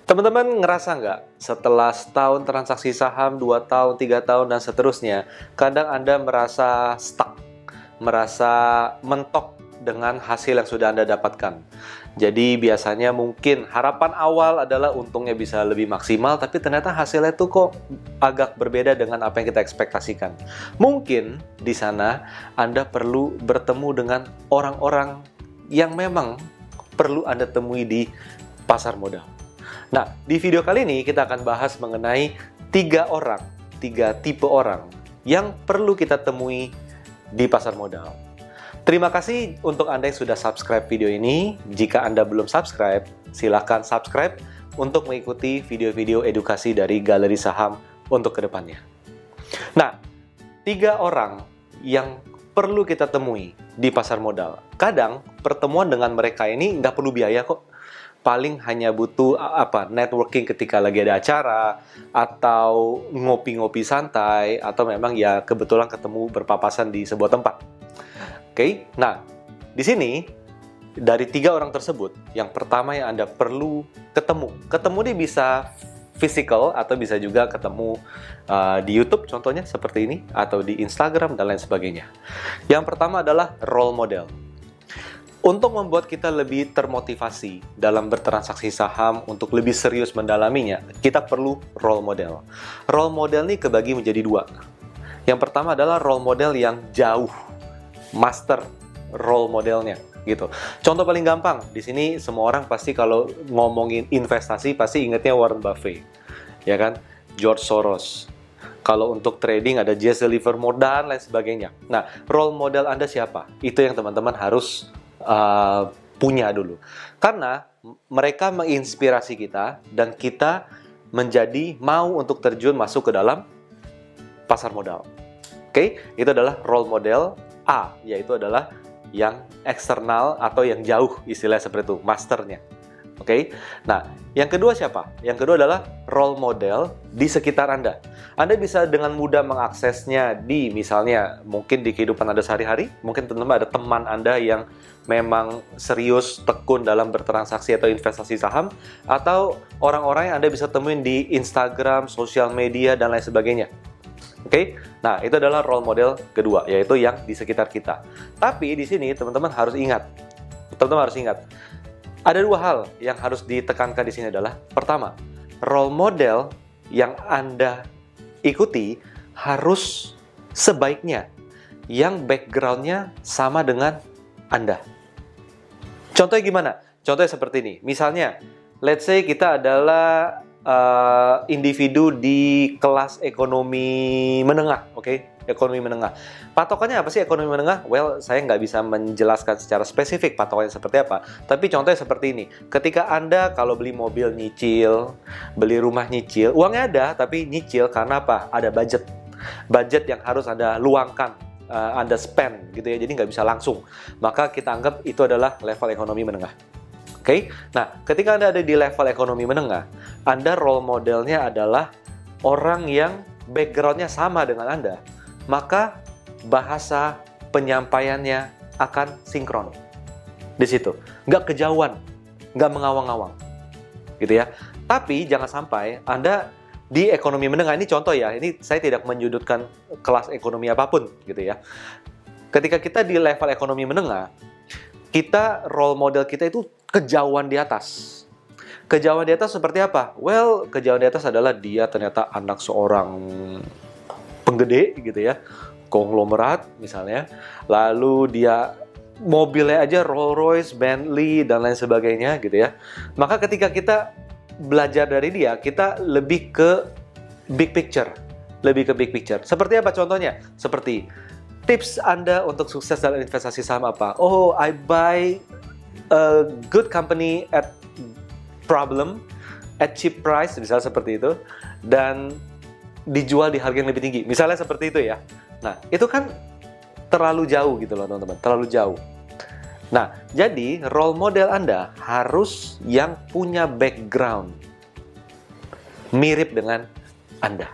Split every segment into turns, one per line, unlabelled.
Teman-teman ngerasa nggak setelah setahun transaksi saham, 2 tahun, 3 tahun, dan seterusnya, kadang Anda merasa stuck, merasa mentok dengan hasil yang sudah Anda dapatkan. Jadi biasanya mungkin harapan awal adalah untungnya bisa lebih maksimal, tapi ternyata hasilnya tuh kok agak berbeda dengan apa yang kita ekspektasikan. Mungkin di sana Anda perlu bertemu dengan orang-orang yang memang perlu Anda temui di pasar modal. Nah, di video kali ini kita akan bahas mengenai 3 tipe orang yang perlu kita temui di pasar modal. Terima kasih untuk Anda yang sudah subscribe video ini. Jika Anda belum subscribe, silakan subscribe untuk mengikuti video-video edukasi dari Galeri Saham untuk kedepannya. Nah, 3 orang yang perlu kita temui di pasar modal. Kadang pertemuan dengan mereka ini nggak perlu biaya kok. Paling hanya butuh networking ketika lagi ada acara, atau ngopi-ngopi santai, atau memang ya kebetulan ketemu berpapasan di sebuah tempat. Oke, nah di sini dari 3 orang tersebut, yang pertama yang Anda perlu ketemu ini bisa physical atau bisa juga ketemu di YouTube contohnya seperti ini, atau di Instagram dan lain sebagainya. Yang pertama adalah role model. Untuk membuat kita lebih termotivasi dalam bertransaksi saham, untuk lebih serius mendalaminya, kita perlu role model. Role model ini kebagi menjadi 2. Yang pertama adalah role model yang jauh, master role modelnya, gitu. Contoh paling gampang, di sini semua orang pasti kalau ngomongin investasi pasti ingatnya Warren Buffett, ya kan? George Soros. Kalau untuk trading ada Jesse Livermore dan lain sebagainya. Nah, role model Anda siapa? Itu yang teman-teman harus punya dulu, karena mereka menginspirasi kita dan kita menjadi mau untuk terjun masuk ke dalam pasar modal. Oke, itu adalah role model A, yaitu adalah yang eksternal atau yang jauh, istilah seperti itu, masternya. Oke, nah yang kedua siapa? Yang kedua adalah role model di sekitar Anda. Anda bisa dengan mudah mengaksesnya di, misalnya mungkin di kehidupan Anda sehari-hari, mungkin teman-teman ada teman Anda yang memang serius, tekun dalam bertransaksi atau investasi saham, atau orang-orang yang Anda bisa temuin di Instagram, sosial media, dan lain sebagainya. Oke, nah itu adalah role model kedua, yaitu yang di sekitar kita. Tapi di sini teman-teman harus ingat, ada 2 hal yang harus ditekankan di sini adalah, pertama, role model yang Anda ikuti harus sebaiknya yang background-nya sama dengan Anda. Contohnya gimana? Contohnya seperti ini. Misalnya, let's say kita adalah individu di kelas ekonomi menengah, oke? Ekonomi menengah. Patokannya apa sih ekonomi menengah? Well, saya nggak bisa menjelaskan secara spesifik patokannya seperti apa. Tapi contohnya seperti ini. Ketika Anda kalau beli mobil nyicil, beli rumah nyicil, uangnya ada, tapi nyicil karena apa? Ada budget. Budget yang harus Anda luangkan, Anda spend, gitu ya. Jadi nggak bisa langsung. Maka kita anggap itu adalah level ekonomi menengah. Oke? Nah, ketika Anda ada di level ekonomi menengah, Anda role modelnya adalah orang yang background-nya sama dengan Anda. Maka bahasa penyampaiannya akan sinkron di situ, nggak kejauhan, nggak mengawang-awang, gitu ya. Tapi jangan sampai Anda di ekonomi menengah, ini contoh ya, ini saya tidak menyudutkan kelas ekonomi apapun, gitu ya. Ketika kita di level ekonomi menengah, kita role model kita itu kejauhan di atas. Kejauhan di atas seperti apa? Well, kejauhan di atas adalah dia ternyata anak seorang penggede, gitu ya, konglomerat misalnya, lalu dia mobilnya aja Rolls Royce, Bentley, dan lain sebagainya, gitu ya. Maka ketika kita belajar dari dia, kita lebih ke big picture. Seperti apa contohnya? Seperti tips Anda untuk sukses dalam investasi saham apa? Oh, I buy a good company at cheap price, misalnya seperti itu, dan dijual di harga yang lebih tinggi, misalnya seperti itu ya. Nah, itu kan terlalu jauh gitu loh teman-teman, terlalu jauh. Nah, jadi role model Anda harus yang punya background mirip dengan Anda.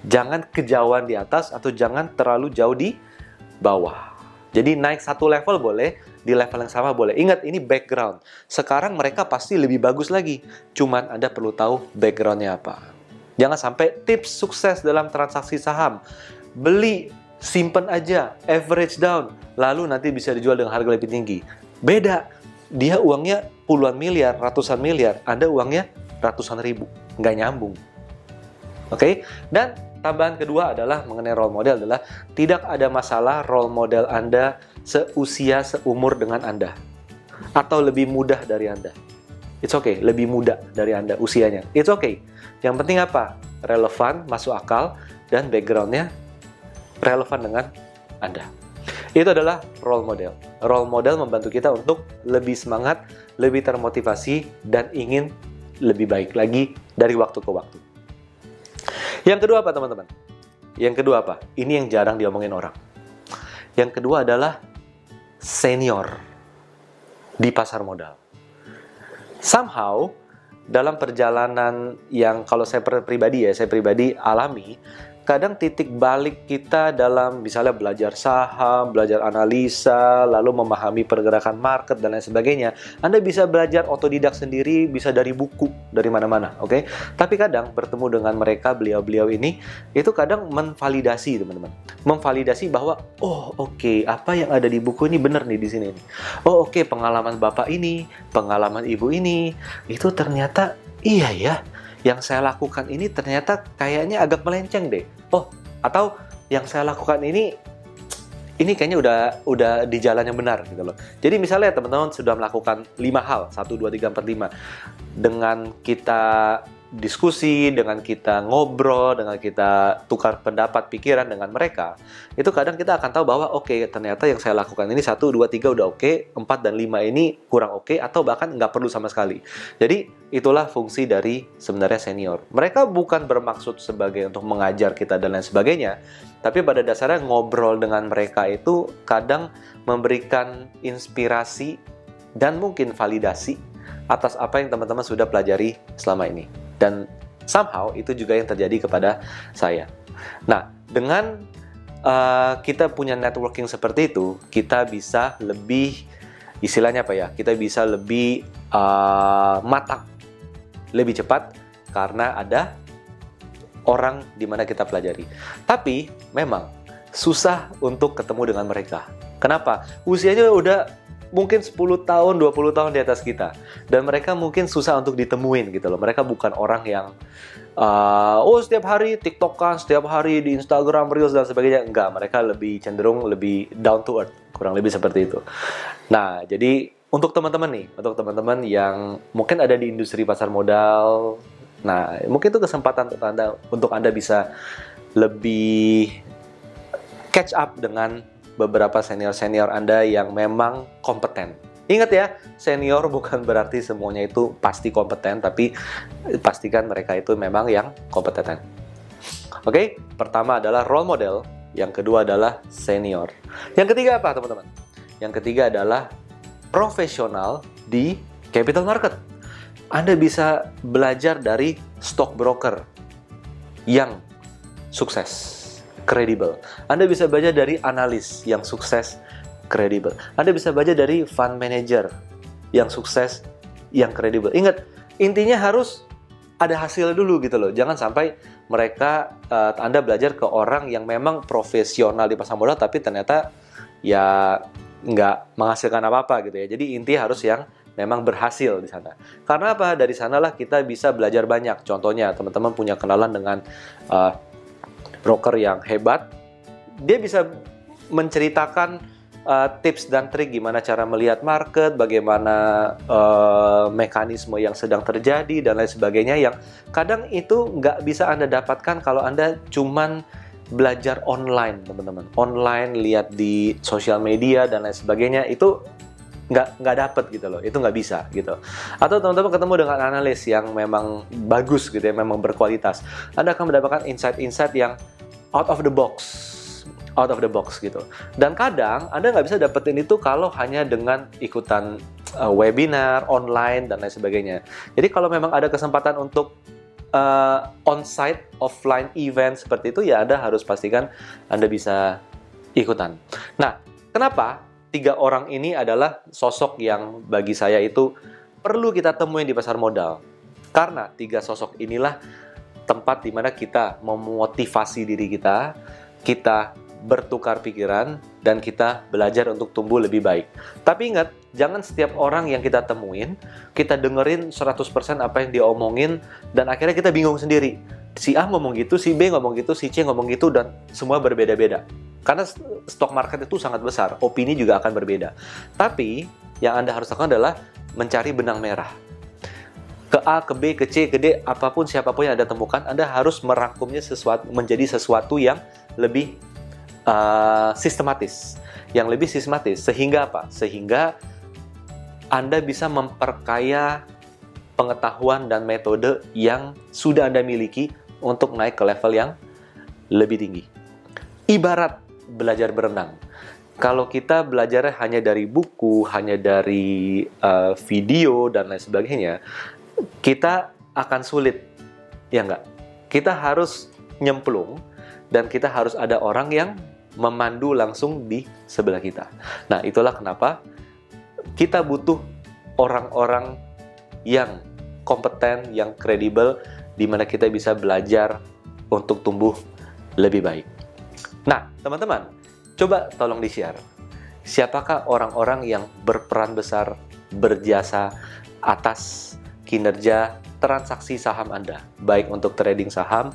Jangan kejauhan di atas atau jangan terlalu jauh di bawah. Jadi naik 1 level boleh, di level yang sama boleh. Ingat, ini background. Sekarang mereka pasti lebih bagus lagi. Cuman Anda perlu tahu backgroundnya apa. Jangan sampai tips sukses dalam transaksi saham. Beli, simpen aja, average down, lalu nanti bisa dijual dengan harga lebih tinggi. Beda. Dia uangnya puluhan miliar, ratusan miliar. Anda uangnya ratusan ribu. Nggak nyambung. Oke? Dan tambahan kedua adalah mengenai role model adalah tidak ada masalah role model Anda seusia, seumur dengan Anda. Atau lebih muda dari Anda. It's okay, lebih muda dari Anda usianya. It's okay. Yang penting apa? Relevan, masuk akal, dan background-nya relevan dengan Anda. Itu adalah role model. Role model membantu kita untuk lebih semangat, lebih termotivasi, dan ingin lebih baik lagi dari waktu ke waktu. Yang kedua apa, teman-teman? Yang kedua apa? Ini yang jarang diomongin orang. Yang kedua adalah senior di pasar modal. Somehow, dalam perjalanan yang kalau saya pribadi alami, kadang titik balik kita dalam misalnya belajar saham, belajar analisa, lalu memahami pergerakan market dan lain sebagainya. Anda bisa belajar otodidak sendiri, bisa dari buku, dari mana-mana, oke? Tapi kadang bertemu dengan mereka, beliau-beliau ini, itu kadang memvalidasi, teman-teman. Memvalidasi bahwa, oh oke, apa yang ada di buku ini benar nih di sini. Oh oke, pengalaman bapak ini, pengalaman ibu ini, itu ternyata iya ya. Yang saya lakukan ini ternyata kayaknya agak melenceng deh. Oh, atau yang saya lakukan ini kayaknya udah di jalan yang benar gitu loh. Jadi misalnya teman-teman sudah melakukan 5 hal, 1, 2, 3, 4, 5. Dengan kita diskusi, dengan kita ngobrol, dengan kita tukar pendapat, pikiran dengan mereka, itu kadang kita akan tahu bahwa oke, ternyata yang saya lakukan ini 1, 2, 3 udah oke, 4 dan 5 ini kurang oke, atau bahkan nggak perlu sama sekali. Jadi itulah fungsi dari sebenarnya senior. Mereka bukan bermaksud sebagai untuk mengajar kita dan lain sebagainya, tapi pada dasarnya ngobrol dengan mereka itu kadang memberikan inspirasi dan mungkin validasi atas apa yang teman-teman sudah pelajari selama ini. Dan somehow itu juga yang terjadi kepada saya. Nah, dengan kita punya networking seperti itu, kita bisa lebih, istilahnya apa ya, kita bisa lebih matang, lebih cepat, karena ada orang di mana kita pelajari. Tapi memang susah untuk ketemu dengan mereka. Kenapa? Usianya udah mungkin 10 tahun, 20 tahun di atas kita. Dan mereka mungkin susah untuk ditemuin gitu loh. Mereka bukan orang yang setiap hari TikTokan, setiap hari di Instagram Reels dan sebagainya. Enggak, mereka lebih cenderung lebih down to earth, kurang lebih seperti itu. Nah, jadi untuk teman-teman nih, untuk teman-teman yang mungkin ada di industri pasar modal, nah, mungkin itu kesempatan untuk Anda bisa lebih catch up dengan beberapa senior-senior Anda yang memang kompeten. Ingat ya, senior bukan berarti semuanya itu pasti kompeten, tapi pastikan mereka itu memang yang kompeten. Oke, pertama adalah role model, yang kedua adalah senior. Yang ketiga apa, teman-teman? Yang ketiga adalah profesional di capital market. Anda bisa belajar dari stockbroker yang sukses, kredibel. Anda bisa belajar dari analis yang sukses, kredibel. Anda bisa belajar dari fund manager yang sukses, yang kredibel. Ingat, intinya harus ada hasil dulu gitu loh. Jangan sampai mereka Anda belajar ke orang yang memang profesional di pasar modal, tapi ternyata ya nggak menghasilkan apa-apa gitu ya. Jadi intinya harus yang memang berhasil di sana. Karena apa? Dari sanalah kita bisa belajar banyak. Contohnya, teman-teman punya kenalan dengan broker yang hebat, dia bisa menceritakan tips dan trik gimana cara melihat market, bagaimana mekanisme yang sedang terjadi, dan lain sebagainya, yang kadang itu nggak bisa Anda dapatkan kalau Anda cuman belajar online, teman-teman. Online, lihat di sosial media, dan lain sebagainya, itu nggak dapet gitu loh, itu nggak bisa gitu. Atau teman-teman ketemu dengan analis yang memang bagus gitu ya, memang berkualitas, Anda akan mendapatkan insight-insight yang out of the box gitu. Dan kadang Anda nggak bisa dapetin itu kalau hanya dengan ikutan webinar online dan lain sebagainya. Jadi kalau memang ada kesempatan untuk on-site offline event seperti itu, ya Anda harus pastikan Anda bisa ikutan. Nah, kenapa? 3 orang ini adalah sosok yang bagi saya itu perlu kita temuin di pasar modal. Karena 3 sosok inilah tempat di mana kita memotivasi diri kita bertukar pikiran, dan kita belajar untuk tumbuh lebih baik. Tapi ingat, jangan setiap orang yang kita temuin, kita dengerin 100% apa yang dia omongin, dan akhirnya kita bingung sendiri. Si A ngomong gitu, si B ngomong gitu, si C ngomong gitu, dan semua berbeda-beda. Karena stock market itu sangat besar, opini juga akan berbeda. Tapi, yang Anda harus lakukan adalah mencari benang merah. Ke A, ke B, ke C, ke D, apapun siapapun yang Anda temukan, Anda harus merangkumnya menjadi sesuatu yang lebih sistematis. Sehingga apa? Sehingga Anda bisa memperkaya pengetahuan dan metode yang sudah Anda miliki untuk naik ke level yang lebih tinggi. Ibarat belajar berenang. Kalau kita belajar hanya dari buku, hanya dari video, dan lain sebagainya, kita akan sulit, ya nggak? Kita harus nyemplung, dan kita harus ada orang yang memandu langsung di sebelah kita. Nah, itulah kenapa kita butuh orang-orang yang kompeten, yang kredibel, di mana kita bisa belajar untuk tumbuh lebih baik. Nah, teman-teman, coba tolong di-share. Siapakah orang-orang yang berperan besar, berjasa atas kinerja transaksi saham Anda, baik untuk trading saham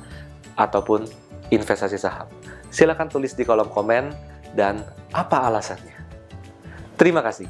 ataupun investasi saham? Silakan tulis di kolom komen dan apa alasannya. Terima kasih.